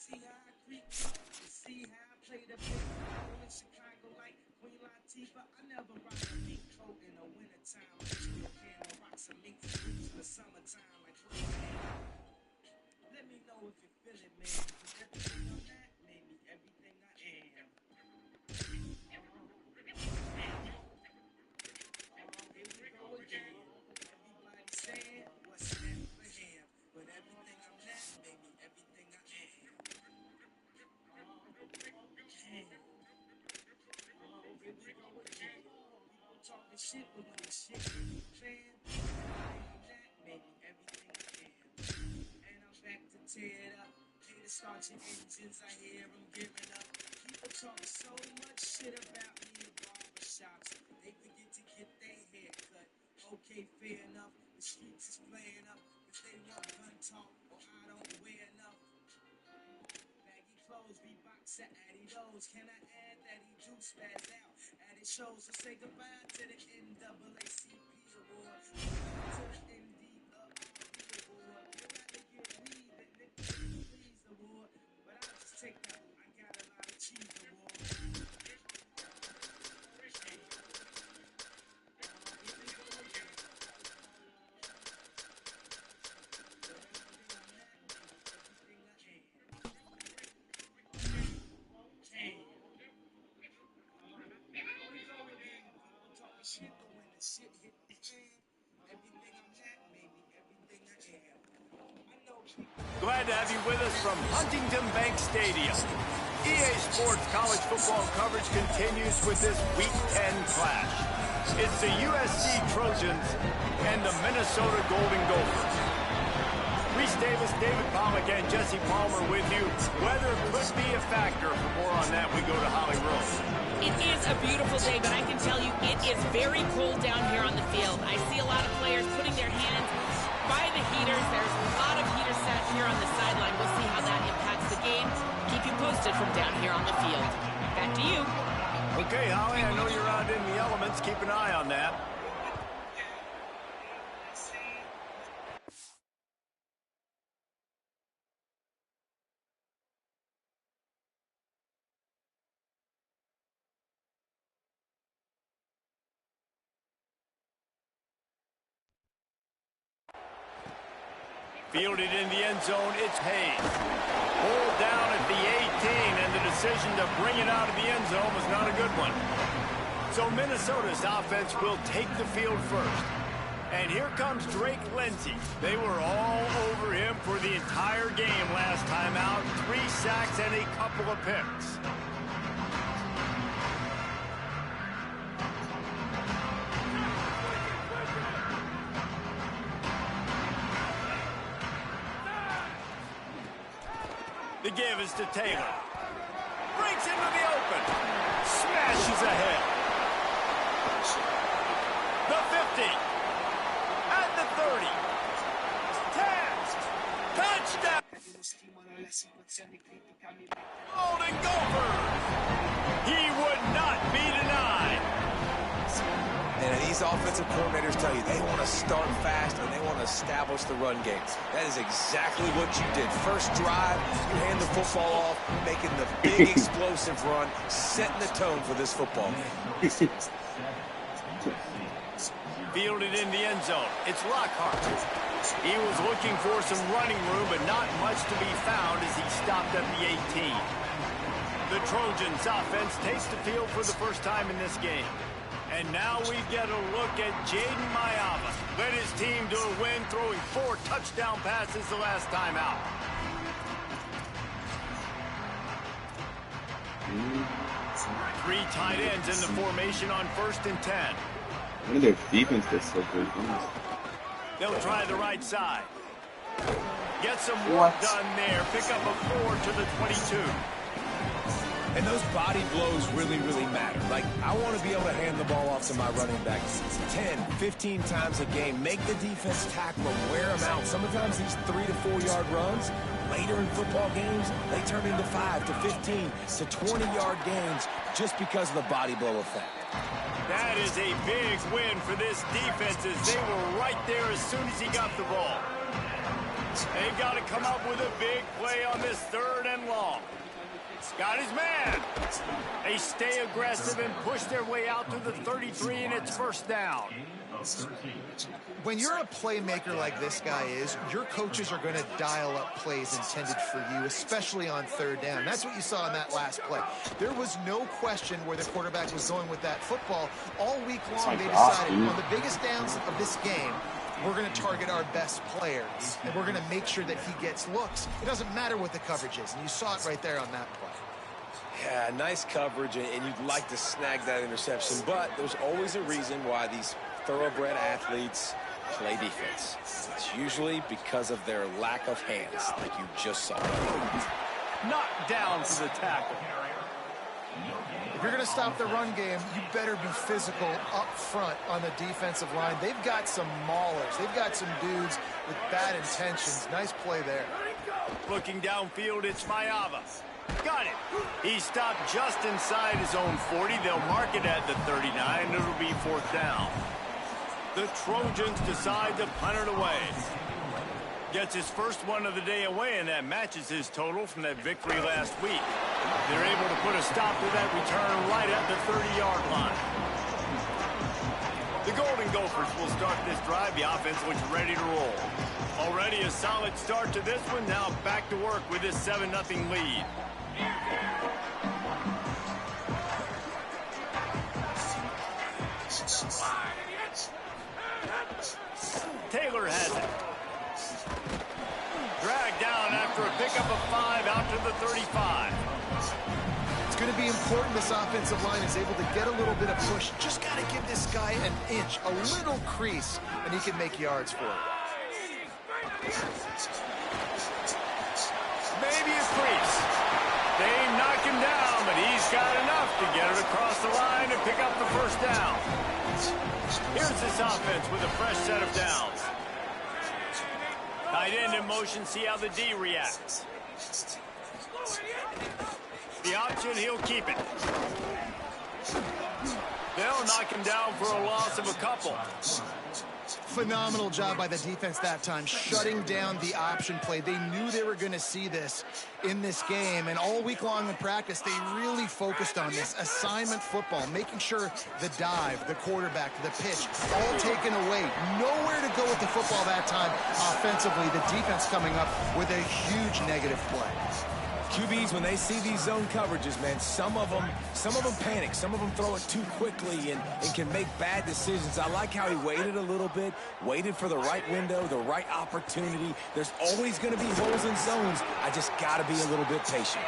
see how I creep up, you see how I play the big role in Chicago like Queen Latifah. I never rock a mink coat in the wintertime. I still can rock some mink boots in the summertime like let me know if you feel it, man. Cause everything I'm not made me everything I am. Here we go again. Everybody saying what's next for him. But everything I'm not made me everything I am. Here we go again. People talking shit, but when the shit hit the fan, everything I'm not made me everything I am. And I'm back to tear it up. Haters start your engines, I hear them giving up. People talk so much shit about me in barbershops. They forget to get their hair cut. Okay, fair enough. The streets is playing up. If they want gun talk, or I don't wear enough. Baggy clothes, Reeboks at Adidas. Can I add that he do spaz out at his shows? So say goodbye to the NAACP award. To the NDRB award. I'd rather get weed than Nick Please award. But I'll just take that. I got a lot of cheese award. Shit, but when the shit hit the fan, everything I'm not made me everything I am. I know people. Glad to have you with us from Huntington Bank Stadium. EA Sports college football coverage continues with this Week 10 clash. It's the USC Trojans and the Minnesota Golden Gophers. Reese Davis, David Pollack, and Jesse Palmer with you. Weather could be a factor. For more on that, we go to Holly Rose. It is a beautiful day, but I can tell you it is very cold down here on the field. I see a lot of players putting their hands by the heaters. There's a lot of heaters set here on the sideline. We'll see how that impacts the game. Keep you posted from down here on the field. Back to you. Okay, Holly, I know you're out in the elements. Keep an eye on that. Fielded in the end zone, it's Hayes. Pulled down at the 18, and the decision to bring it out of the end zone was not a good one. So Minnesota's offense will take the field first. And here comes Drake Lindsey. They were all over him for the entire game last time out. 3 sacks and a couple of picks. The give is to Taylor. Breaks into the open. Smashes ahead. The 50. At the 30. 10. Touchdown. Golden Gophers. He would not be denied. And these offensive coordinators tell you they want to start fast and they want to establish the run game. That is exactly what you did. First drive, you hand the football off, making the big explosive run, setting the tone for this football game. Fielded in the end zone. It's Lockhart. He was looking for some running room, but not much to be found as he stopped at the 18. The Trojans offense takes the field for the first time in this game. And now we get a look at Jaden Mayava. Led his team to a win, throwing 4 touchdown passes the last time out. Three tight ends in the formation on 1st and 10. What are their defense that's so good? They'll try the right side. Get some work done there. Pick up a 4 to the 22. And those body blows really, really matter. Like, I want to be able to hand the ball off to my running back 10, 15 times a game. Make the defense tackle them, wear them out. Sometimes these 3 to 4 yard runs, later in football games, they turn into 5 to 15 to 20 yard gains just because of the body blow effect. That is a big win for this defense as they were right there as soon as he got the ball. They've got to come up with a big play on this 3rd and long. Got his man. They stay aggressive and push their way out to the 33, and it's 1st down. When you're a playmaker like this guy is, your coaches are going to dial up plays intended for you, especially on 3rd down. That's what you saw in that last play. There was no question where the quarterback was going with that football. All week long, they decided on the biggest downs of this game, we're going to target our best players, and we're going to make sure that he gets looks. It doesn't matter what the coverage is, and you saw it right there on that play. Yeah, nice coverage, and you'd like to snag that interception, but there's always a reason why these thoroughbred athletes play defense. It's usually because of their lack of hands, like you just saw. Knocked down for the tackle. If you're going to stop the run game, you better be physical up front on the defensive line. They've got some maulers. They've got some dudes with bad intentions. Nice play there. Looking downfield, it's Mayava. Got it. He stopped just inside his own 40. They'll mark it at the 39. It'll be 4th down. The Trojans decide to punt it away. Gets his first one of the day away, and that matches his total from that victory last week. They're able to put a stop to that return right at the 30-yard line. The Golden Gophers will start this drive. The offense looks ready to roll. Already a solid start to this one. Now back to work with this 7-0 lead. Taylor has it. Dragged down after a pickup of 5 out to the 35. It's going to be important this offensive line is able to get a little bit of push. Just got to give this guy an inch, a little crease, and he can make yards for it. Maybe a crease. They knock him down, but he's got enough to get it across the line and pick up the 1st down. Here's this offense with a fresh set of downs. Tight end in motion, see how the D reacts. The option, he'll keep it. They'll knock him down for a loss of a couple. Phenomenal job by the defense that time, shutting down the option play. They knew they were going to see this in this game, and all week long in practice, they really focused on this assignment football, making sure the dive, the quarterback, the pitch, all taken away. Nowhere to go with the football that time offensively. The defense coming up with a huge negative play. QBs, when they see these zone coverages, man, some of them panic. Some of them throw it too quickly and can make bad decisions. I like how he waited a little bit, waited for the right window, the right opportunity. There's always going to be holes in zones. I just got to be a little bit patient.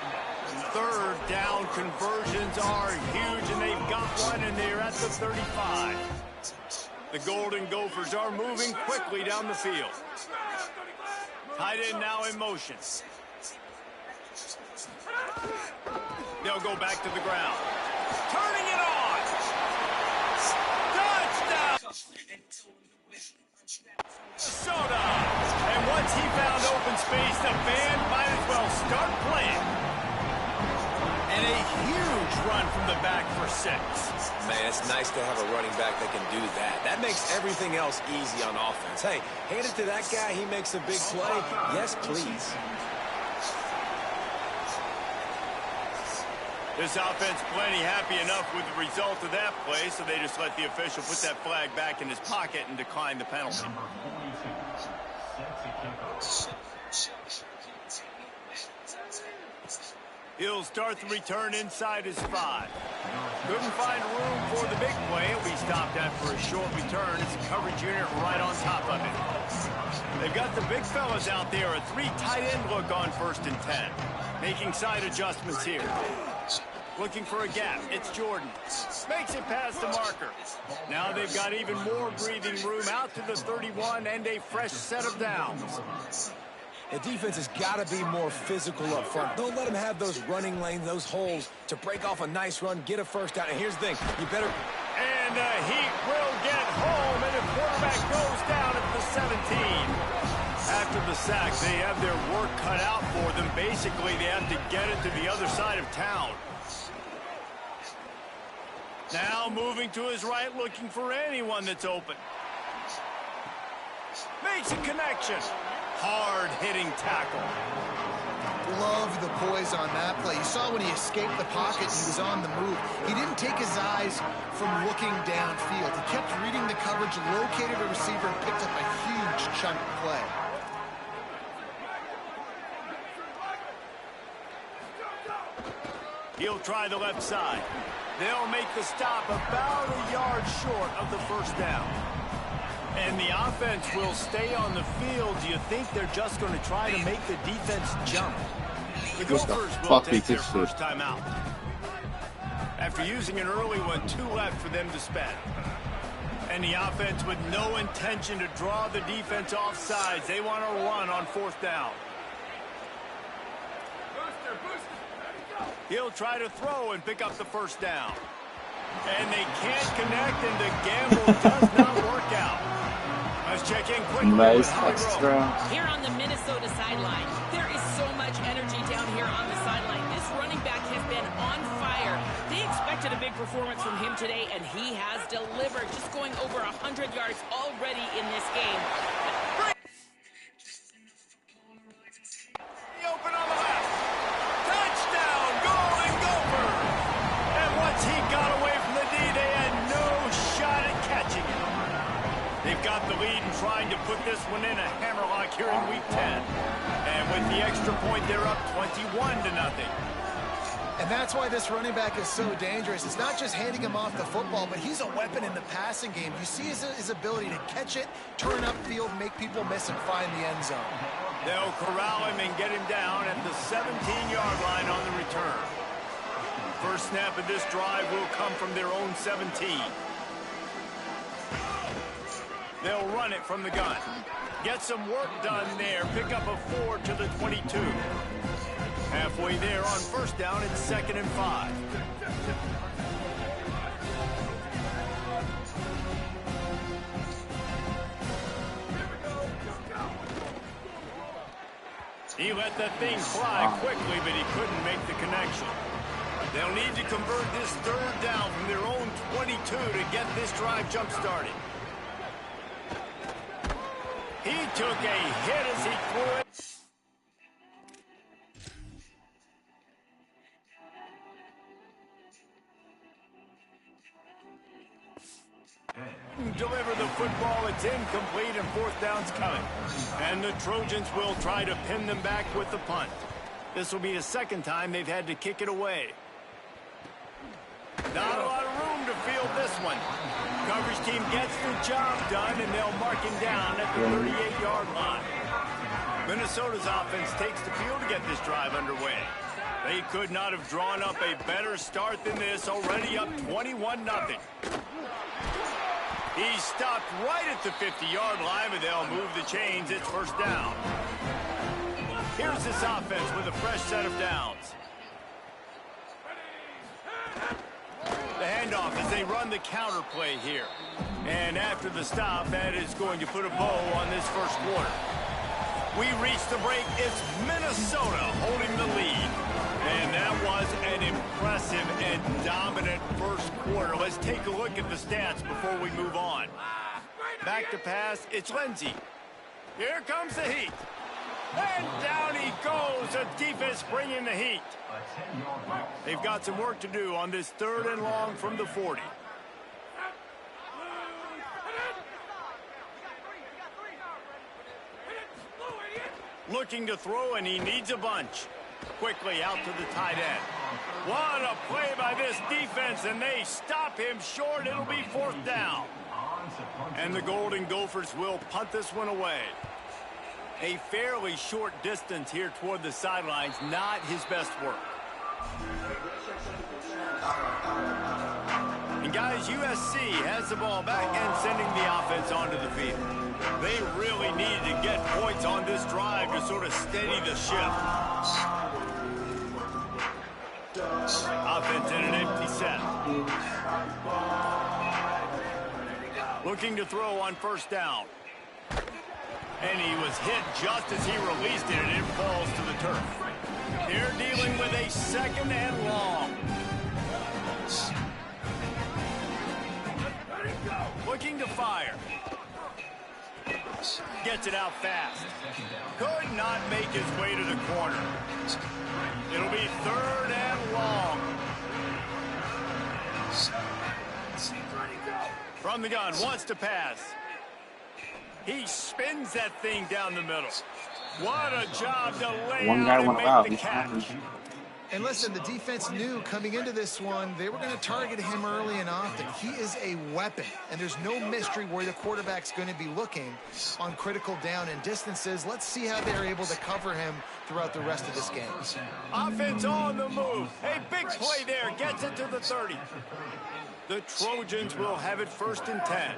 3rd down conversions are huge, and they've got one, and they're at the 35. The Golden Gophers are moving quickly down the field. Tight end now in motion. They'll go back to the ground. Turning it on! Touchdown! Soda! And once he found open space, the band might as well start playing. And a huge run from the back for 6. Man, it's nice to have a running back that can do that. That makes everything else easy on offense. Hey, hand it to that guy. He makes a big play. Yes, please. This offense plenty happy enough with the result of that play, so they just let the official put that flag back in his pocket and decline the penalty. He'll start the return inside his 5. Couldn't find room for the big play. He'll be stopped after a short return. It's a coverage unit right on top of it. They've got the big fellas out there. A 3 tight end look on 1st and 10. Making side adjustments here. Looking for a gap. It's Jordan. Makes it past the marker. Now they've got even more breathing room out to the 31 and a fresh set of downs. The defense has got to be more physical up front. Don't let them have those running lanes, those holes to break off a nice run, get a 1st down. And here's the thing, you better... And he will get home, and the quarterback goes down at the 17. After the sack, they have their work cut out for them. Basically, they have to get it to the other side of town. Now moving to his right, looking for anyone that's open. Makes a connection. Hard-hitting tackle. Love the poise on that play. You saw when he escaped the pocket, he was on the move. He didn't take his eyes from looking downfield. He kept reading the coverage, located a receiver, and picked up a huge chunk play. He'll try the left side. They'll make the stop about a yard short of the first down. And the offense will stay on the field. Do you think they're just going to try to make the defense jump? The Gophers will take their first time out. After using an early one, 2 left for them to spend. And the offense with no intention to draw the defense off sides. They want to run on 4th down. He'll try to throw and pick up the first down. And they can't connect, and the gamble does not work out. Let's check in quickly. Nice extra. Here on the Minnesota sideline, there is so much energy down here on the sideline. This running back has been on fire. They expected a big performance from him today, and he has delivered, just going over 100 yards already in this game. The open on the left. Touchdown, Golden Gopher. And once he got away from the D, they had no shot at catching it. They've got the lead and trying to put this one in a hammerlock here in Week 10. And with the extra point, they're up 21-0. And that's why this running back is so dangerous. It's not just handing him off the football, but he's a weapon in the passing game. You see his ability to catch it, turn upfield, make people miss, and find the end zone. They'll corral him and get him down at the 17-yard line on the return. First snap of this drive will come from their own 17. They'll run it from the gun. Get some work done there. Pick up a 4 to the 22. Halfway there on first down, it's 2nd and 5. He let that thing fly quickly, but he couldn't make the connection. They'll need to convert this 3rd down from their own 22 to get this drive jump-started. He took a hit as he threw it. Deliver the football. It's incomplete, and 4th down's coming. And the Trojans will try to pin them back with the punt. This will be the 2nd time they've had to kick it away. Not a lot of room to field this one. Coverage team gets the job done, and they'll mark him down at the 38-yard line. Minnesota's offense takes the field to get this drive underway. They could not have drawn up a better start than this, already up 21-0. He's stopped right at the 50-yard line, but they'll move the chains. It's 1st down. Here's this offense with a fresh set of downs. The handoff as they run the counter play here. And after the stop, that is going to put a bow on this first quarter. We reach the break. It's Minnesota holding the lead. And that was an impressive and dominant first quarter. Let's take a look at the stats before we move on. Back to pass, it's Lindsey. Here comes the heat. And down he goes. The defense bringing the heat. They've got some work to do on this 3rd and long from the 40. Looking to throw, and he needs a bunch. Quickly out to the tight end. What a play by this defense, and they stop him short. It'll be 4th down. And the Golden Gophers will punt this one away. A fairly short distance here toward the sidelines, not his best work. And guys, USC has the ball back and sending the offense onto the field. They really needed to get points on this drive to sort of steady the ship. Offense in an empty set. Looking to throw on 1st down. And he was hit just as he released it, and it falls to the turf. They're dealing with a 2nd and long. Looking to fire. Gets it out fast. Could not make his way to the corner. It'll be 3rd and long. From the gun, wants to pass. He spins that thing down the middle. What a job to lay out and make the catch. And listen, the defense knew coming into this one, they were going to target him early and often. He is a weapon, and there's no mystery where the quarterback's going to be looking on critical down and distances. Let's see how they're able to cover him throughout the rest of this game. Offense on the move. A big play there. Gets it to the 30. The Trojans will have it 1st and 10.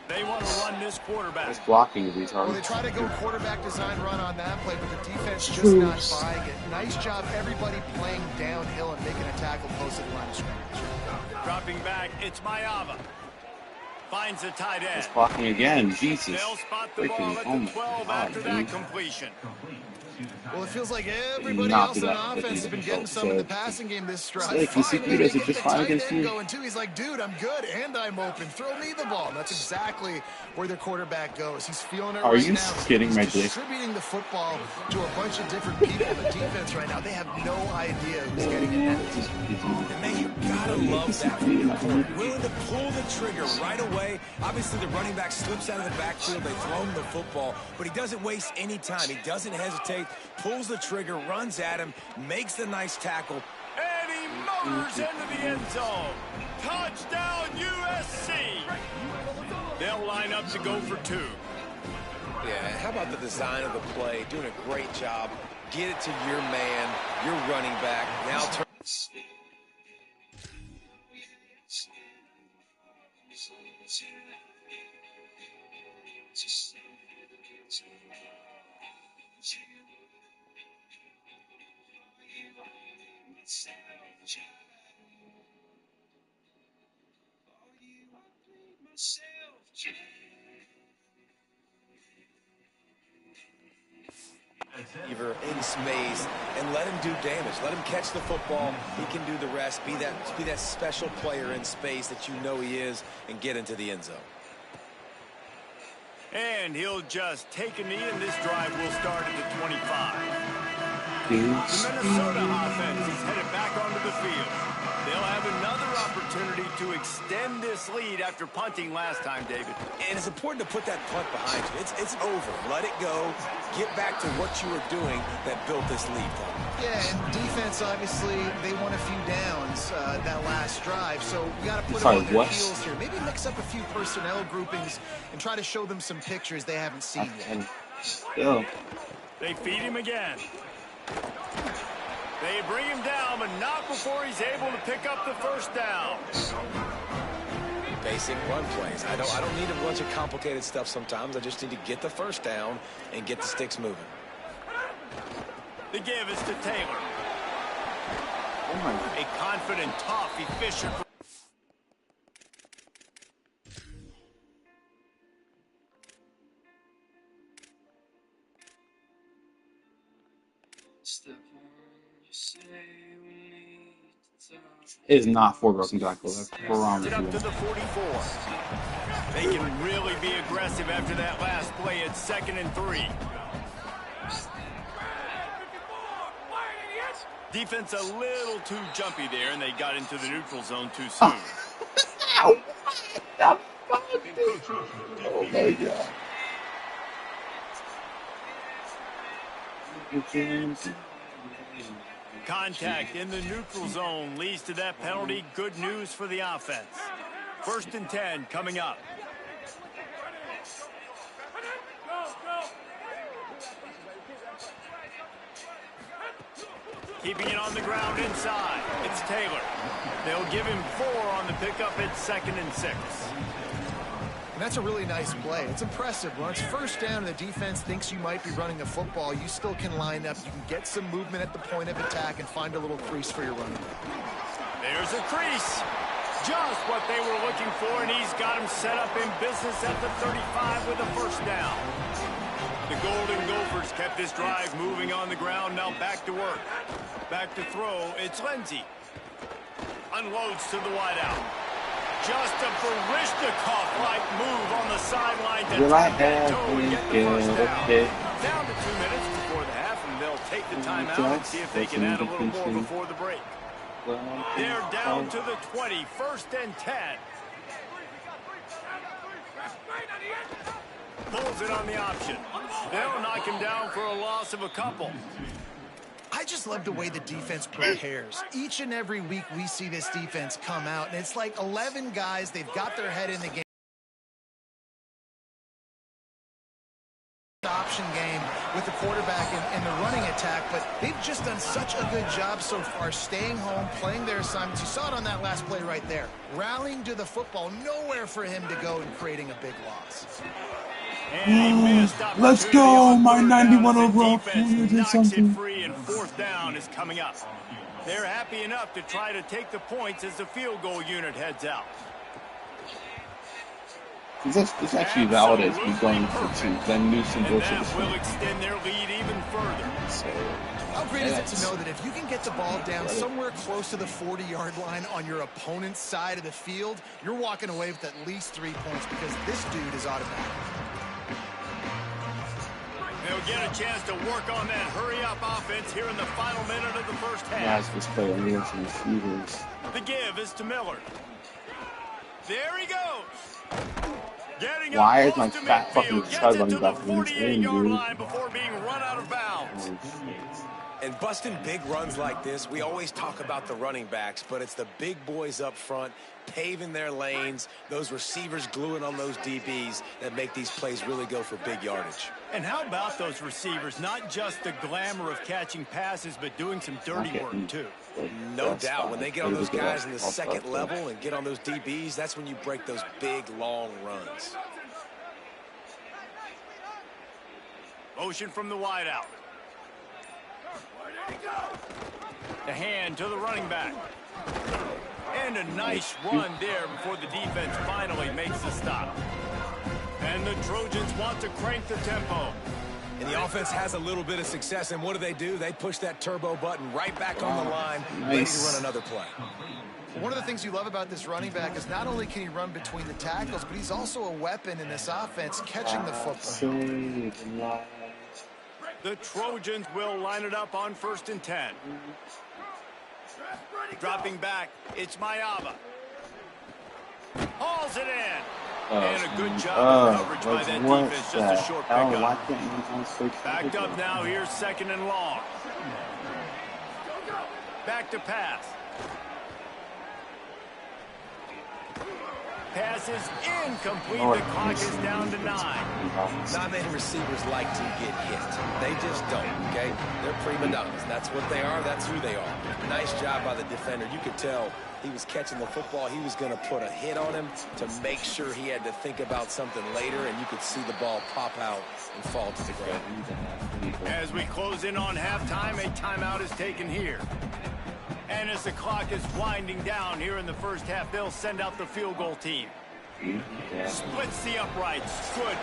They want to run this quarterback. It's blocking the retard. Well, they try to go quarterback design run on that play, but the defense just not buying it. Nice job, everybody playing downhill and making a tackle close to the line of scrimmage. Dropping back, it's Mayava. Finds the tight end. It's blocking again. Jesus. They'll spot the ball at the 12 after that completion. Well, it feels like everybody else on offense has been getting some in the passing game this drive. Like, you see, is it just fine against you? Going too. He's like, dude, I'm good and I'm open. Throw me the ball. And that's exactly where their quarterback goes. He's feeling it right now. Are you kidding me? He's distributing the football to a bunch of different people in the defense right now. They have no idea who's getting it next. And man, you gotta love that from your point. Willing to pull the trigger right away. Obviously, the running back slips out of the backfield. They throw him the football, but he doesn't waste any time. He doesn't hesitate. Pulls the trigger, runs at him, makes the nice tackle. And he motors into the end zone. Touchdown, USC. They'll line up to go for 2. Yeah, how about the design of the play? Doing a great job. Get it to your man, your running back. Now turn. In space and let him do damage. Let him catch the football. He can do the rest. Be that special player in space that you know he is, and get into the end zone. And he'll just take a knee, and this drive will start at the 25. The Minnesota offense is headed back onto the field. They'll have another opportunity to extend this lead after punting last time, David. And it's important to put that punt behind you. It's over. Let it go. Get back to what you were doing that built this lead, Paul. Yeah, and defense, obviously, they won a few downs that last drive, so we got to put them on their heels here. Maybe mix up a few personnel groupings and try to show them some pictures they haven't seen yet. Yeah. They feed him again. They bring him down, but not before he's able to pick up the 1st down. Basic run plays. I don't need a bunch of complicated stuff sometimes. I just need to get the 1st down and get the sticks moving. The give is to Taylor. A confident, tough, efficient. It is not 4 broken tackles. That's 4 wrong. It up to the 44. They can really be aggressive after that last play. It's 2nd and 3. Defense a little too jumpy there, and they got into the neutral zone too soon. Oh my God. Contact in the neutral zone leads to that penalty. Good news for the offense. 1st and 10 coming up. Keeping it on the ground inside. It's Taylor. They'll give him 4 on the pickup at 2nd and 6. And that's a really nice play. It's impressive. When it's 1st down and the defense thinks you might be running a football, you still can line up. You can get some movement at the point of attack and find a little crease for your running back. There's a crease. Just what they were looking for, and he's got him set up in business at the 35 with a 1st down. The Golden Gophers kept this drive moving on the ground. Now back to work. Back to throw. It's Lindsey. Unloads to the wideout. Just a Barishnikov-like move on the sideline to Will I tap that have toe and get the get first a down. hit? Down to 2 minutes before the half, and they'll take the timeout and see if they can add a little more before the break. They're down to the 20, 1st and 10. Pulls it on the option. They'll knock him down for a loss of a couple. I just love the way the defense prepares. Each and every week we see this defense come out, and it's like 11 guys, they've got their head in the game. Option game with the quarterback and the running attack, but they've just done such a good job so far staying home, playing their assignments. You saw it on that last play right there. Rallying to the football, nowhere for him to go and creating a big loss. Let's go, my 91 overall corner did something. Free and 4th down is coming up. They're happy enough to try to take the points as the field goal unit heads out. It's actually valid as he's going for 2. Then Newsom goes to the that will extend their lead even further. So, how great is it to know that if you can get the ball down somewhere close to the 40-yard line on your opponent's side of the field, you're walking away with at least 3 points because this dude is automatic. They'll get a chance to work on that hurry-up offense here in the final minute of the first half. yeah, this player needs some receivers. The give is to Miller. There he goes. Getting Why up is my close to fat midfield, fucking gets stud it running to the back in this game, 48-yard dude? line before being run out of bounds. And busting big runs like this, we always talk about the running backs, but it's the big boys up front paving their lanes, those receivers gluing on those DBs that make these plays really go for big yardage. And how about those receivers? Not just the glamour of catching passes, but doing some dirty work, too. No doubt. When they get on those guys in the second level and get on those DBs, that's when you break those big, long runs. Motion from the wideout. The hand to the running back. And a nice run there before the defense finally makes the stop. And the Trojans want to crank the tempo. And the offense has a little bit of success, and what do? They push that turbo button right back on the line, ready to run another play. One of the things you love about this running back is not only can he run between the tackles, but he's also a weapon in this offense, catching the football. The Trojans will line it up on 1st and 10. Dropping back, it's Mayava. Hauls it in. And a good job of coverage by that defense. Just a short pickup. Backed up now. Here's 2nd and long. Back to pass. Pass is incomplete. The clock is down to 9. Not many receivers like to get hit. They just don't, okay? They're prima donnas. That's what they are. That's who they are. Nice job by the defender. You could tell he was catching the football. He was going to put a hit on him to make sure he had to think about something later, and you could see the ball pop out and fall to the ground. As we close in on halftime, a timeout is taken here. And as the clock is winding down here in the first half, they'll send out the field goal team. Splits the uprights. Good.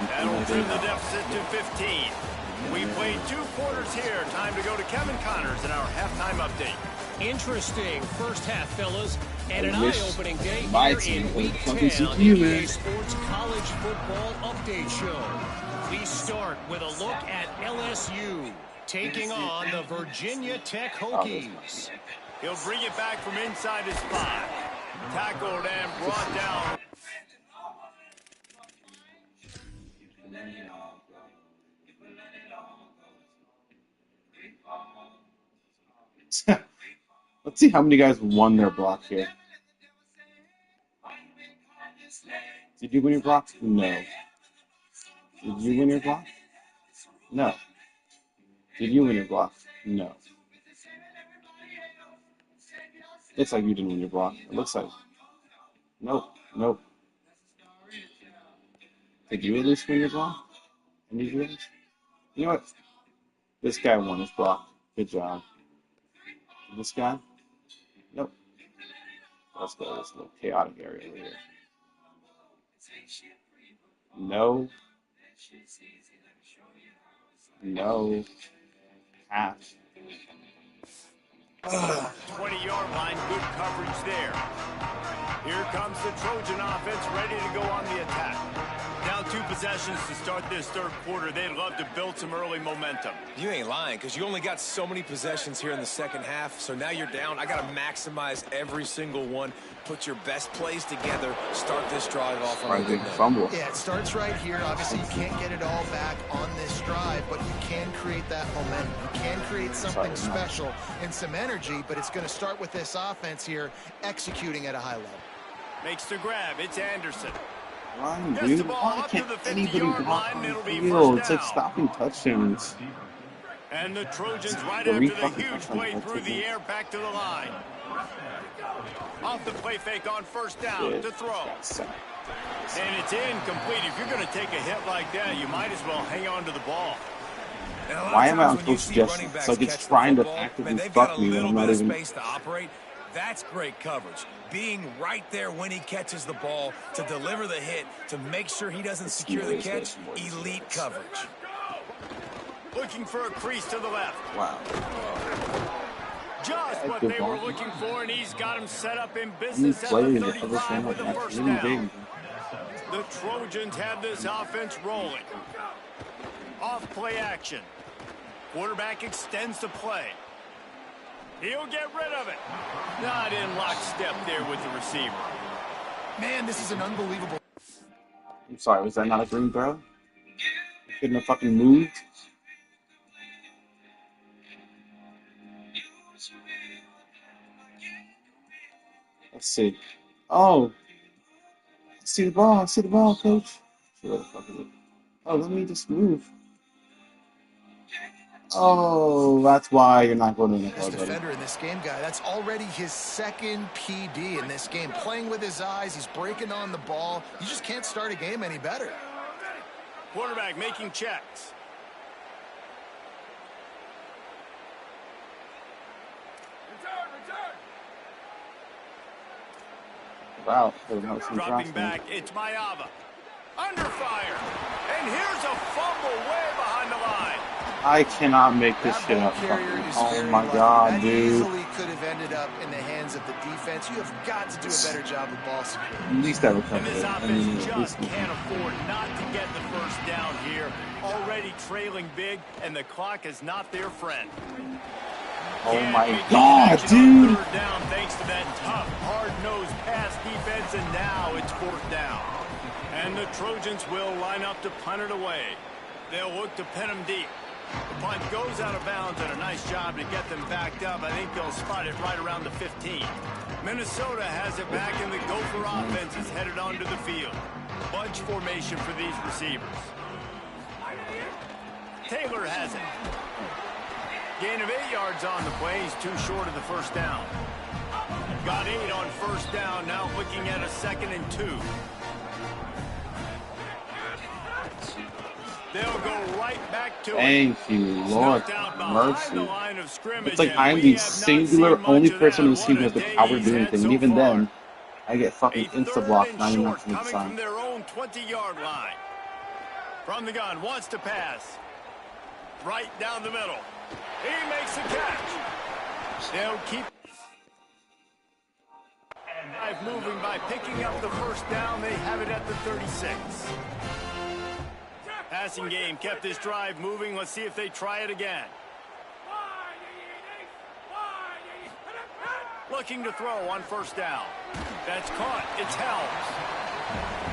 That'll trim the deficit to 15. We played 2 quarters here. Time to go to Kevin Connors in our halftime update. Interesting first half, fellas, and an eye-opening day here in Week 10 on the EA Sports College Football Update Show. We start with a look at LSU taking on the Virginia Tech Hokies. He'll bring it back from inside his 5. Tackled and brought down. Let's see how many guys won their block here. Did you win your block? No. Did you win your block? No. Did you win your block? No. Looks like you didn't win your block. It looks like. Nope. Nope. Did you at least win your block? Any of yours? You know what? This guy won his block. Good job. This guy? Nope. Let's go to this little chaotic area over here. No. No. Half. 20-yard line, good coverage there. Here comes the Trojan offense ready to go on the attack. Down 2 possessions to start this third quarter. They'd love to build some early momentum. You ain't lying, because you only got so many possessions here in the second half, so now you're down. I got to maximize every single one, put your best plays together, start this drive off on a good note. Yeah, it starts right here. Obviously, you can't get it all back on this drive, but you can create that momentum. You can create something special and some energy, but it's going to start with this offense here executing at a high level. Makes the grab. It's Anderson. Run, dude. Why can't anybody block on the field? It's like stopping touchdowns. And the Trojans right after the huge play through the air back to the line. Off the play fake on first down to throw. And it's incomplete. If you're going to take a hit like that, you might as well hang on to the ball. Why am I on full suggestion? It's like it's trying to actively fuck me when I'm not even... That's great coverage. Being right there when he catches the ball to deliver the hit, to make sure he doesn't secure the catch. Elite coverage. Looking for a crease to the left. Wow. Just what they were looking for, and he's got him set up in business at the 35 with the first down. The Trojans have this offense rolling. Off play action. Quarterback extends the play. He'll get rid of it. Not in lockstep there with the receiver. Man, this is an unbelievable... I'm sorry, was that not a green throw? You couldn't have fucking moved? Let's see. Oh. I see the ball. I see the ball, coach. Where the fuck is it? Oh, let me just move. Oh, that's why you're not going to the best defender in this game, guy. That's already his second PD in this game. Playing with his eyes, he's breaking on the ball. You just can't start a game any better. Quarterback making checks. Return. Wow. Dropping back, it's Mayava. Under fire. And here's a fumble way behind the line. I cannot make this shit up. Oh my god, dude. That easily could have ended up in the hands of the defense. You have got to do a better job with ball security. At least that recovered. And this offense just can't afford not to get the first down here. Already trailing big, and the clock is not their friend. Oh my god, dude. Third down thanks to that tough, hard-nosed pass defense, and now it's fourth down. And the Trojans will line up to punt it away. They'll look to pin them deep. The punt goes out of bounds, and a nice job to get them backed up. I think they'll spot it right around the 15. Minnesota has it back, and the Gopher offense is headed onto the field. Bunch formation for these receivers. Taylor has it. Gain of 8 yards on the play. He's too short of the first down. Got 8 on first down. Now looking at a 2nd and 2. They'll go right back to Thank you, Lord. Mercy. It's like I'm the singular only person in this team who has the power to do anything. And even then, I get fucking insta-blocked 99% of the time. From their own 20-yard line. From the gun, wants to pass. Right down the middle. He makes the catch. They'll keep moving by picking up the first down. They have it at the 36. Passing game kept this drive moving. Let's see if they try it again. Looking to throw on first down. That's caught. It's Helms.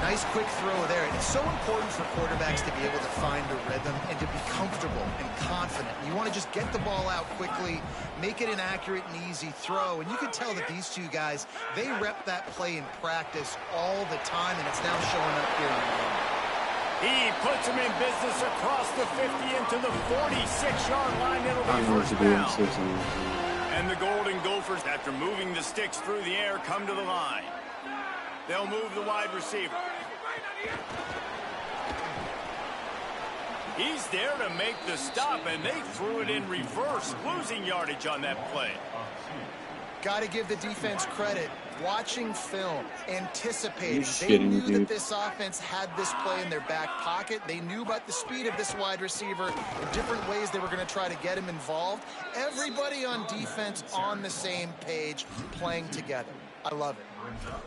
Nice quick throw there. It's so important for quarterbacks to be able to find a rhythm and to be comfortable and confident. You want to just get the ball out quickly, make it an accurate and easy throw. And you can tell that these two guys, they rep that play in practice all the time, and it's now showing up here in the game. He puts him in business across the 50 into the 46-yard line. It'll be first down. And the Golden Gophers, after moving the sticks through the air, come to the line. They'll move the wide receiver. He's there to make the stop, and they threw it in reverse, losing yardage on that play. Got to give the defense credit. Watching film, anticipating. They knew that this offense had this play in their back pocket. They knew about the speed of this wide receiver, the different ways they were going to try to get him involved. Everybody on defense on the same page, playing together. I love it.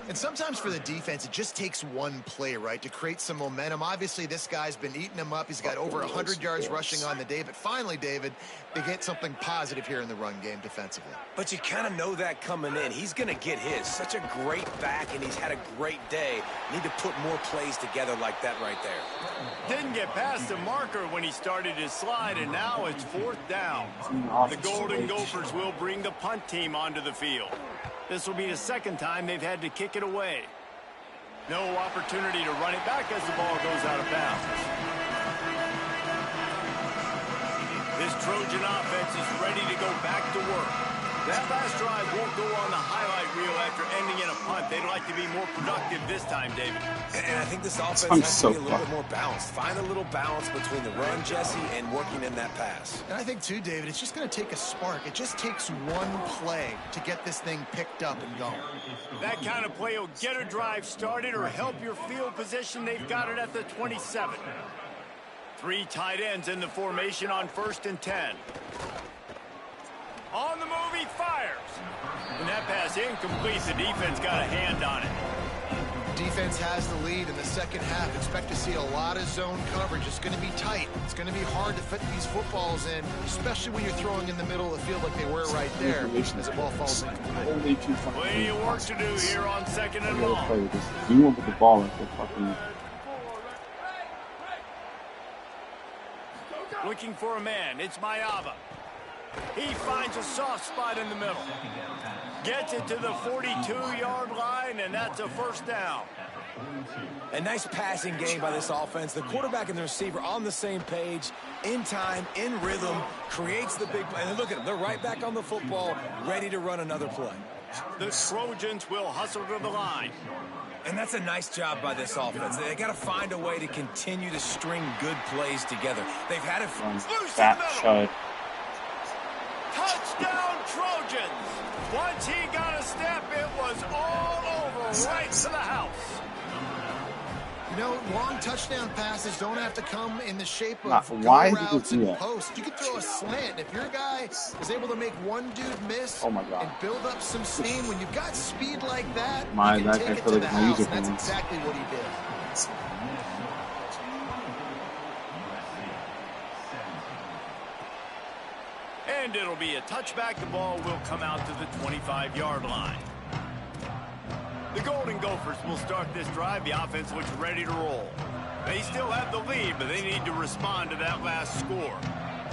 And sometimes for the defense, it just takes one play, right, to create some momentum. Obviously, this guy's been eating them up. He's got over 100 yards rushing on the day. But finally, David, they get something positive here in the run game defensively. But you kind of know that coming in. He's going to get his. Such a great back, and he's had a great day. Need to put more plays together like that right there. Didn't get past the marker when he started his slide, and now it's 4th down. The Golden Gophers will bring the punt team onto the field. This will be the 2nd time they've had to kick it away. No opportunity to run it back as the ball goes out of bounds. This Trojan offense is ready to go back to work. That last drive won't go on the highlight reel after ending in a punt. They'd like to be more productive this time, David. And I think this offense has to be a little bit more balanced. Find a little balance between the run, Jesse, and working in that pass. And I think, too, David, it's just going to take a spark. It just takes one play to get this thing picked up and going. That kind of play will get a drive started or help your field position. They've got it at the 27. 3 tight ends in the formation on 1st and 10. On the move, he fires. And that pass incomplete. The defense got a hand on it. Defense has the lead in the second half. Expect to see a lot of zone coverage. It's going to be tight. It's going to be hard to fit these footballs in, especially when you're throwing in the middle of the field like they were right there as the ball falls incomplete. Plenty of work to do here on 2nd and long. You won't put the ball like the fucking... Looking for a man. It's Mayava. He finds a soft spot in the middle. Gets it to the 42-yard line, and that's a 1st down. A nice passing game by this offense. The quarterback and the receiver on the same page, in time, in rhythm, creates the big play. And look at them. They're right back on the football, ready to run another play. The Trojans will hustle to the line. And that's a nice job by this offense. They got to find a way to continue to string good plays together. They've had it. Touchdown Trojans! Once he got a step, it was all over, right to the house. You know, long touchdown passes don't have to come in the shape of go routes and posts. You can throw a slant. If your guy is able to make one dude miss and build up some steam, when you've got speed like that, you can take it to the house. And that's exactly what he did. And it'll be a touchback. The ball will come out to the 25-yard line. The Golden Gophers will start this drive. The offense looks ready to roll. They still have the lead, but they need to respond to that last score.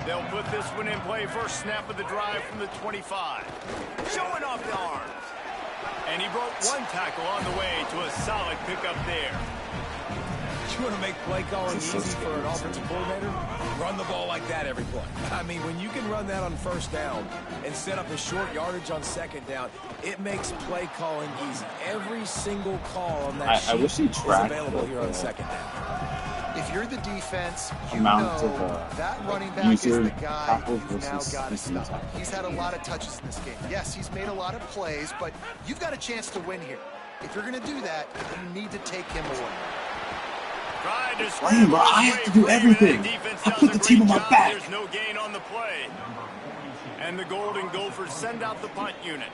They'll put this one in play. First snap of the drive from the 25. Showing off the arms. And he broke one tackle on the way to a solid pickup there. You want to make play calling easy for an offensive coordinator? Run the ball like that every play. I mean, when you can run that on 1st down and set up a short yardage on 2nd down, it makes play calling easy. Every single call on that sheet is available here on 2nd down. If you're the defense, you know that running back is the guy you've now got to stop. He's had a lot of touches in this game. Yes, he's made a lot of plays, but you've got a chance to win here. If you're going to do that, you need to take him away. Bro, I have to do everything. I put the team on my back. There's no gain on the play. And the Golden Gophers send out the punt unit.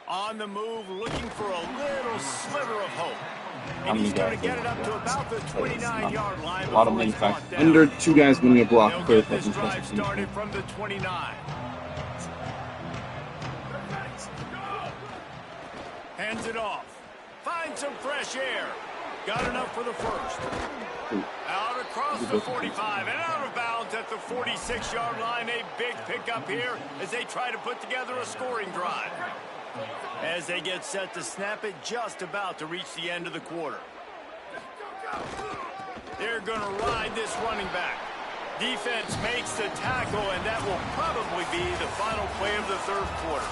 On the move, looking for a little sliver of hope. And he's going to get it up to about the 29-yard line. A lot of manufacturing. Under 2 guys winning a block. They'll get this drive started from the 29. Hands it off. Finds some fresh air. Got enough for the 1st. Out across the 45 and out of bounds at the 46-yard line. A big pickup here as they try to put together a scoring drive. As they get set to snap it, just about to reach the end of the quarter. They're going to ride this running back. Defense makes the tackle, and that will probably be the final play of the 3rd quarter.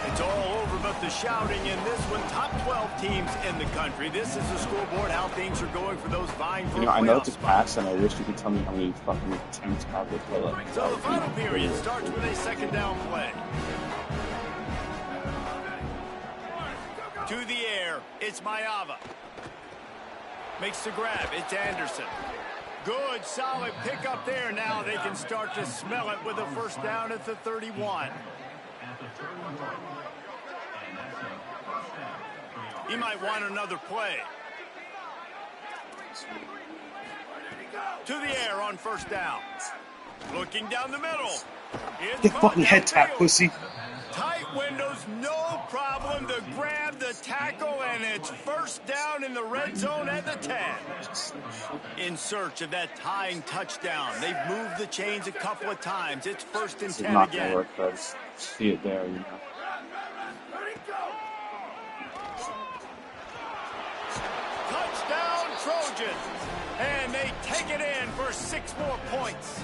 It's all over but the shouting in this one. Top 12 teams in the country. This is the scoreboard, how things are going for those vying for a playoff I know it's a pass, and I wish you could tell me how many fucking attempts Cowboys play like. So the final period starts with a 2nd down play. To the air, it's Mayava. Makes the grab, it's Anderson. Good, solid pickup there. Now they can start to smell it with a first down at the 31. He might want another play. To the air on first down. Looking down the middle. Get fucking head tap, pussy. Tight windows, no problem to grab the tackle, and it's first down in the red zone at the 10. In search of that tying touchdown. They've moved the chains a couple of times. It's first and 10 not again. gonna work, but see it there, you know. Touchdown Trojans. And they take it in for 6 more points.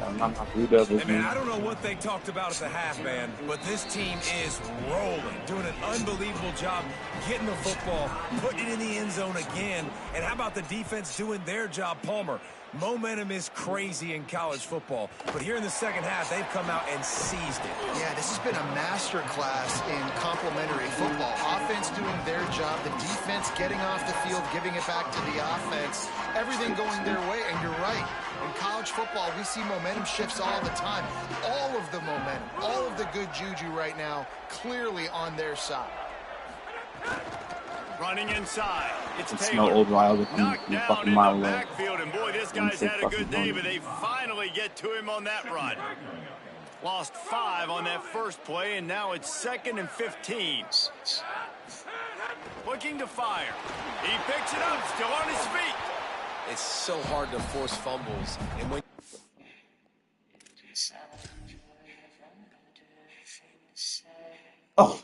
I'm not Blue Devils. Hey, man, I don't know what they talked about at the half, man, but this team is rolling, doing an unbelievable job getting the football, putting it in the end zone again. And how about the defense doing their job, Palmer? Momentum is crazy in college football, but here in the second half, they've come out and seized it. Yeah, this has been a master class in complementary football. Offense doing their job, the defense getting off the field, giving it back to the offense, everything going their way, and you're right. In college football, we see momentum shifts all the time. All of the momentum, all of the good juju right now, clearly on their side. Running inside. It's It's Taylor. no old Riley from Knocked the down fucking in mile the away. backfield, and boy, this guy's had a good day, but they finally get to him on that run. Lost 5 on that first play, and now it's 2nd and 15. Looking to fire. He picks it up, still on his feet. It's so hard to force fumbles. And when Oh,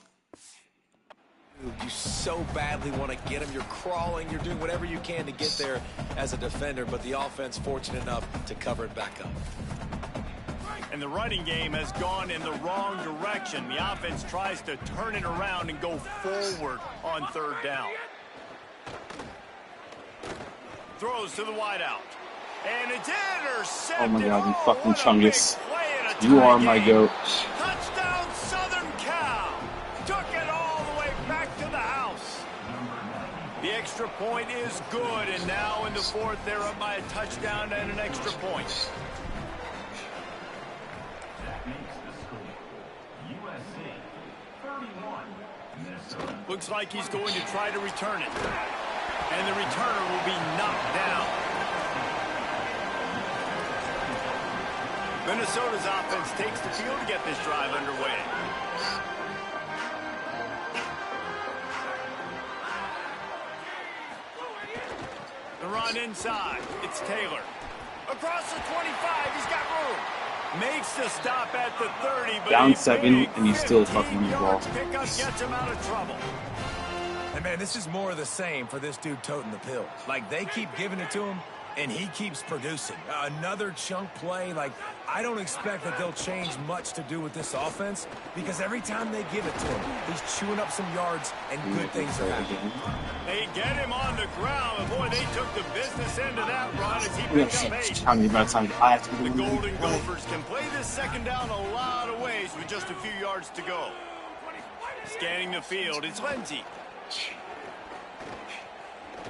you so badly want to get him, you're crawling, you're doing whatever you can to get there as a defender, but the offense fortunate enough to cover it back up. And the running game has gone in the wrong direction. The offense tries to turn it around and go forward on 3rd down. Throws to the wideout. And it's intercepted. oh my God, you Oh, fucking what a big chungus. play in a You tie are my game. goat. Touchdown Southern Cal. Took it all the way back to the house. The extra point is good, and now in the 4th, they're up by a touchdown and an extra point. That makes the score USC 31, Minnesota. Looks like he's going to try to return it. And the returner will be knocked down. Minnesota's offense takes the field to get this drive underway. The run inside. It's Taylor. Across the 25. He's got room. Makes the stop at the 30. But Down 7, and you still fucking lose the ball. Pickup gets him out of trouble. And man, this is more of the same for this dude toting the pill. Like, they keep giving it to him, and he keeps producing. Another chunk play. Like, I don't expect that they'll change much to do with this offense, because every time they give it to him, he's chewing up some yards, and good things are happening. They get him on the ground, and boy, they took the business end of that run as he Yeah, picked up 8. how many times I have to The do Golden Gophers can play this second down a lot of ways with just a few yards to go. Scanning the field, it's Lindsey.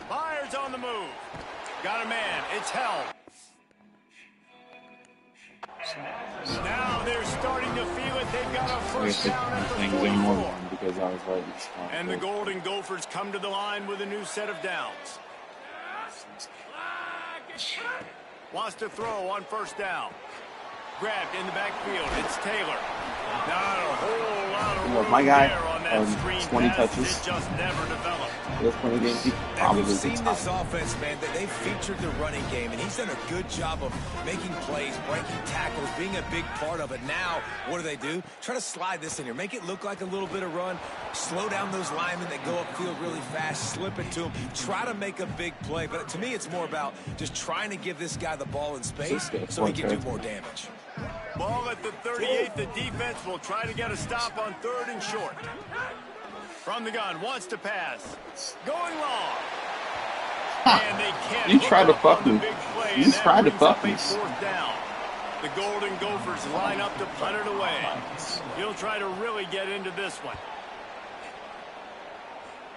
Myers on the move. Got a man, it's held. Now they're starting to feel it. They've got a first down at the 44. because I was right. And the Golden Gophers come to the line with a new set of downs. Wants to throw on first down. Grabbed in the backfield. It's Taylor. Not a whole lot of room my guy, there on that screen 20 pass. touches. It just never developed. Those 20 games, he And probably we've seen gets this high. offense, man, that they've featured the running game, and he's done a good job of making plays, breaking tackles, being a big part of it. Now, what do? Try to slide this in here. Make it look like a little bit of run. Slow down those linemen that go upfield really fast. Slip it to him. Try to make a big play. But to me, it's more about just trying to give this guy the ball in space so he can do more damage. Ball at the 38. The defense will try to get a stop on 3rd and short. From the gun, wants to pass. Going long. And they can't. You tried to hook up fuck on the me. big play, You and that tried to brings fuck up a me. 4th down. The Golden Gophers line up to punt it away. He'll try to really get into this one.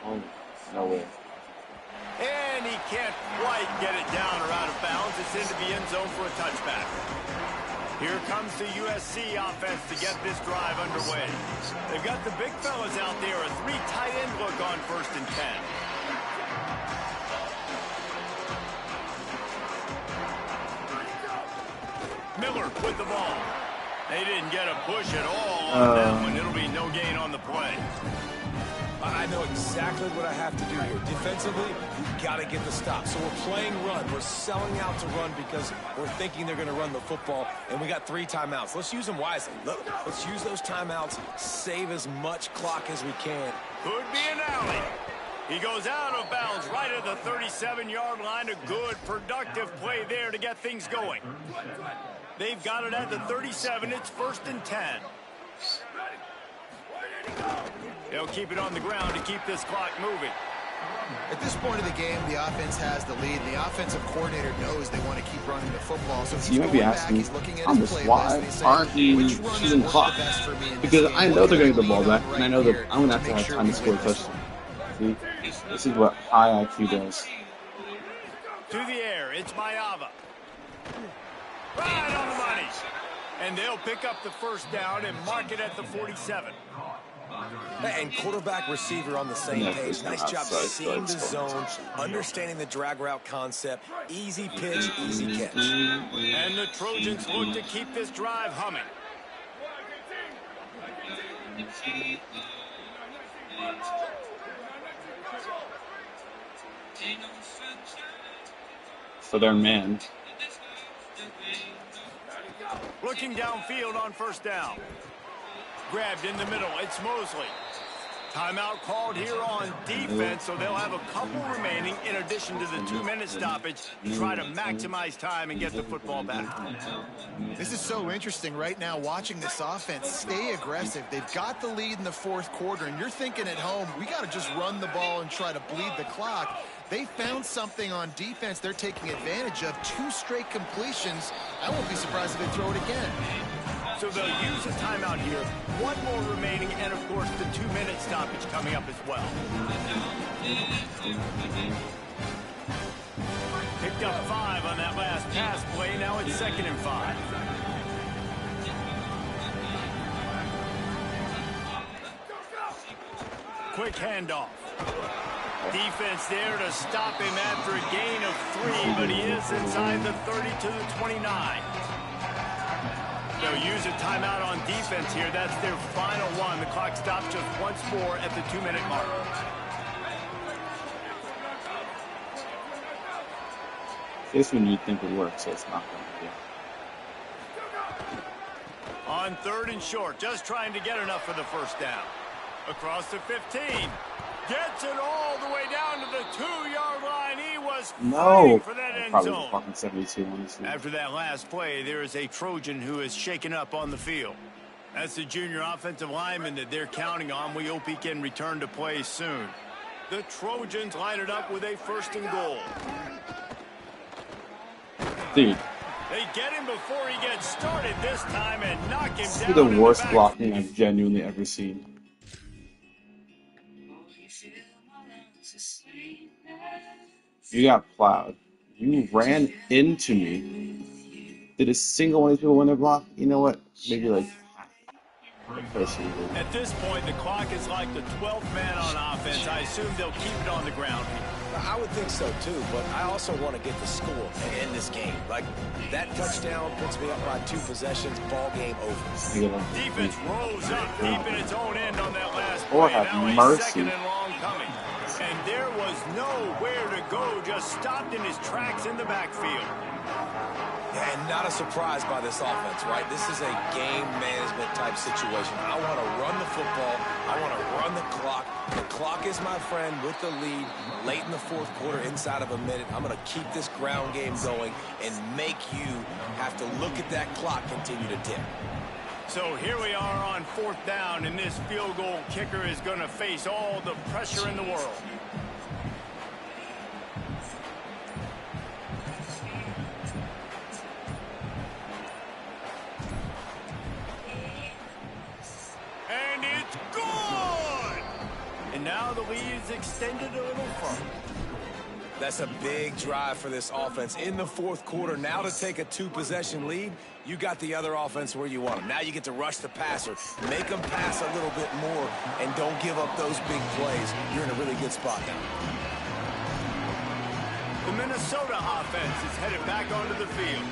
Oh, no way. And he can't quite get it down or out of bounds. It's into the end zone for a touchback. Here comes the USC offense to get this drive underway. They've got the big fellas out there, a 3 tight end look on 1st and 10. Miller with the ball. They didn't get a push at all on that one. It'll be no gain on the play. I know exactly what I have to do here. Defensively, we've got to get the stop. So we're playing run. We're selling out to run because we're thinking they're going to run the football, and we got 3 timeouts. Let's use them wisely. Let's use those timeouts, save as much clock as we can. Could be an alley. He goes out of bounds right at the 37-yard line. A good, productive play there to get things going. They've got it at the 37. It's 1st and 10. They'll keep it on the ground to keep this clock moving. At this point of the game, the offense has the lead. The offensive coordinator knows they want to keep running the football. So he's going back, he's looking at his play list, aren't he choosing the clock? Because I know they're going to get the ball back, and I know that I'm going to have time to score a touchdown. See? This is what high IQ does. To the air, it's Mayava. Right on the money. And they'll pick up the 1st down and mark it at the 47. And quarterback receiver on the same page. Nice job seeing the zone, understanding the drag route concept. Easy pitch, easy catch. And the Trojans look to keep this drive humming. For their man. Looking downfield on 1st down. Grabbed in the middle. It's Mosley. Timeout called here on defense, so they'll have a couple remaining in addition to the 2-minute stoppage to try to maximize time and get the football back. This is so interesting right now watching this offense stay aggressive. They've got the lead in the 4th quarter, and you're thinking at home, we got to just run the ball and try to bleed the clock. They found something on defense they're taking advantage of. 2 straight completions. I won't be surprised if they throw it again. So they'll use a timeout here. 1 more remaining, and of course the 2-minute stoppage coming up as well. Picked up 5 on that last pass play. Now it's 2nd and 5. Quick handoff. Defense there to stop him after a gain of 3, but he is inside the 30 to the 29. They'll use a timeout on defense here. That's their final one. The clock stops just once more at the 2-minute mark. This one you think would work, so it's not going to be. On 3rd and short, just trying to get enough for the 1st down. Across the 15. Gets it all the way down to the 2-yard line. He was fighting for that end zone. Fucking 72, honestly. After that last play, there is a Trojan who is shaken up on the field. That's the junior offensive lineman that they're counting on. We hope he can return to play soon. The Trojans line it up with a 1st and goal. Dude. They get him before he gets started this time and knock him down. This is the worst blocking I've genuinely ever seen. You got plowed. You ran into me. Did a single one of these people win their block? You know what? Maybe like at this point, the clock is like the 12th man on offense. I assume they'll keep it on the ground. I would think so too, but I also want to get the score and end this game. Like, that touchdown puts me up by 2 possessions, ball game over. Defense rolls up deep in its own end on that last play. Or have mercy. 2nd and long coming. And there was nowhere to go, just stopped in his tracks in the backfield. Yeah, and not a surprise by this offense, right? This is a game management type situation. I want to run the football. I want to run the clock. The clock is my friend with the lead late in the 4th quarter, inside of a minute. I'm going to keep this ground game going and make you have to look at that clock continue to tick. So here we are on 4th down, and this field goal kicker is going to face all the pressure in the world. And it's good! And now the lead is extended a little further. That's a big drive for this offense in the fourth quarter. Now to take a 2-possession lead, you got the other offense where you want them. Now you get to rush the passer, make them pass a little bit more, and don't give up those big plays. You're in a really good spot now. The Minnesota offense is headed back onto the field.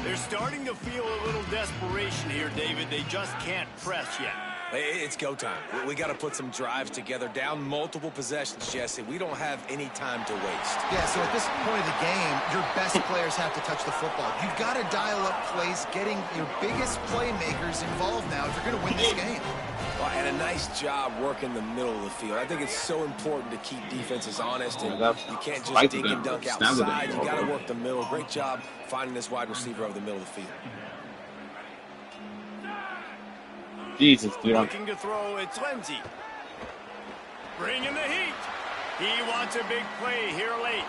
They're starting to feel a little desperation here, David. They just can't press yet. It's go time. We got to put some drives together. Down multiple possessions, Jesse. We don't have any time to waste. Yeah, so at this point of the game, your best players have to touch the football. You've got to dial up plays, getting your biggest playmakers involved now if you're going to win this game. Well, and a nice job working the middle of the field. I think it's so important to keep defenses honest, and you can't just dink and dunk outside. You got to work the middle. Great job finding this wide receiver over the middle of the field. Jesus, dude. Looking to throw, it's Lindsey. Bringing the heat. He wants a big play here late.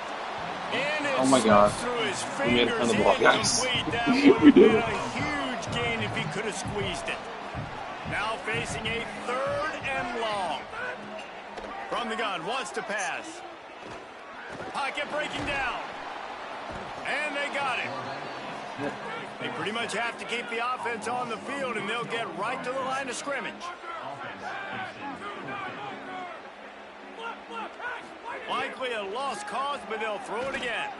And it Oh my God. through his We made a fingers. ton of the ball, guys. Incomplete. That We would have did been it. a huge gain if he could have squeezed it. Now facing a 3rd and long. From the gun, wants to pass. Pocket breaking down. And they got him. They pretty much have to keep the offense on the field, and they'll get right to the line of scrimmage. Likely a lost cause, but they'll throw it again.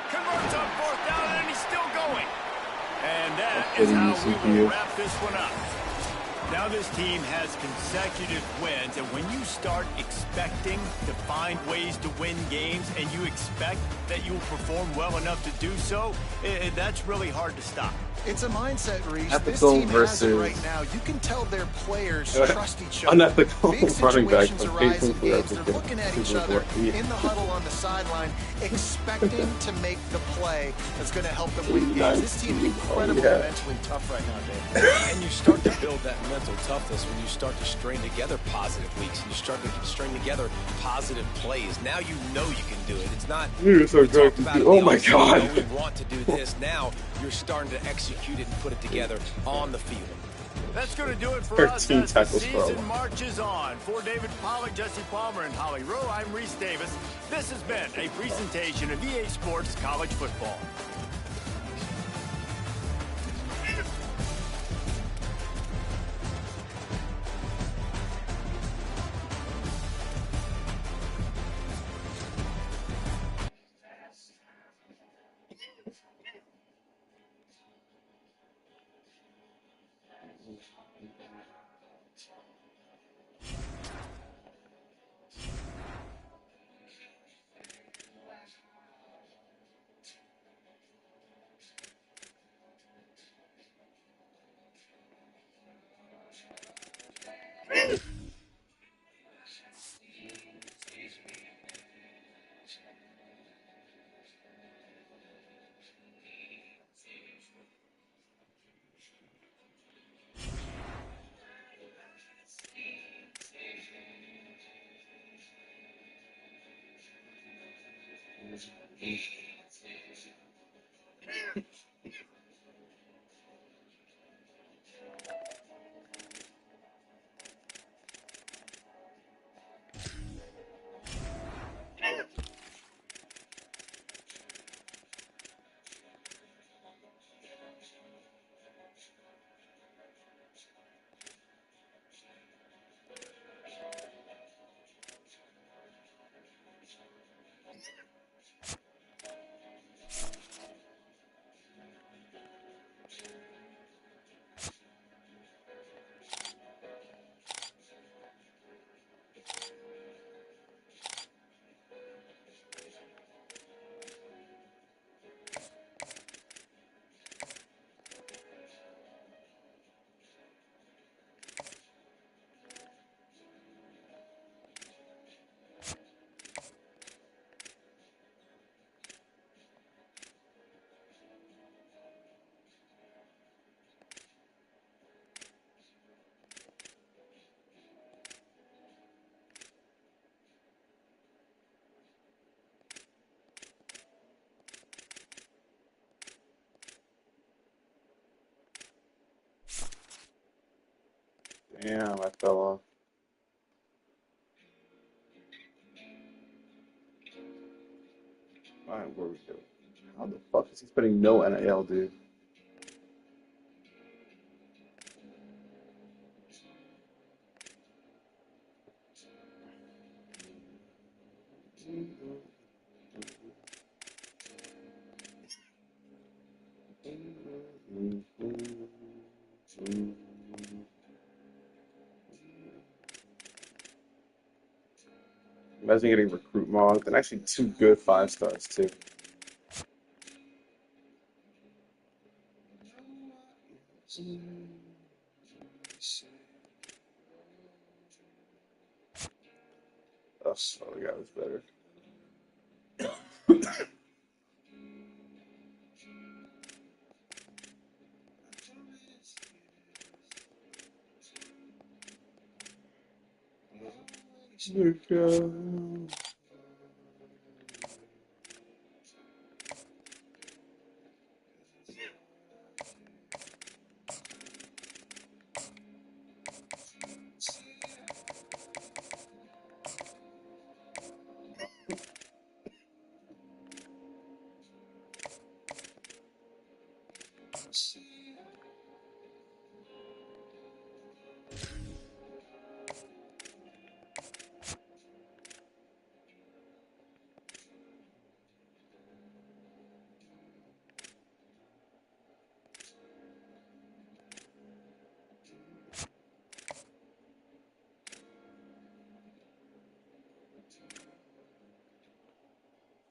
Converts on 4th down, and he's still going. And that is how we will wrap this one up. Now this team has consecutive wins, and when you start expecting to find ways to win games and you expect that you will perform well enough to do so, that's really hard to stop. It's a mindset, Reese. Ethical This team has it versus right now. You can tell their players trust each other. unethical Big running back situations for arise in patience games. for They're looking at each other in the huddle on the sideline, expecting to make the play that's going to help them win games. This team is incredibly mentally tough right now, Dave. And you start to build that mental toughness when you start to string together positive weeks and you start to string together positive plays. Now you know you can do it. It's not, You're so we talked about it in oh the my offseason, God. you know, we want to do this. Now you're starting to execute it and put it together on the field. That's going to do it for us 13 as the tackles for season marches on. For David Pollack, Jesse Palmer, and Holly Rowe, I'm Reese Davis. This has been a presentation of EA Sports College Football. Damn, I fell off. Alright, where we go? How the fuck is he spending no NIL, dude? Imagine getting recruit mocked and actually 2 good 5-stars too. Oh, the guy was better.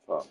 Fuck.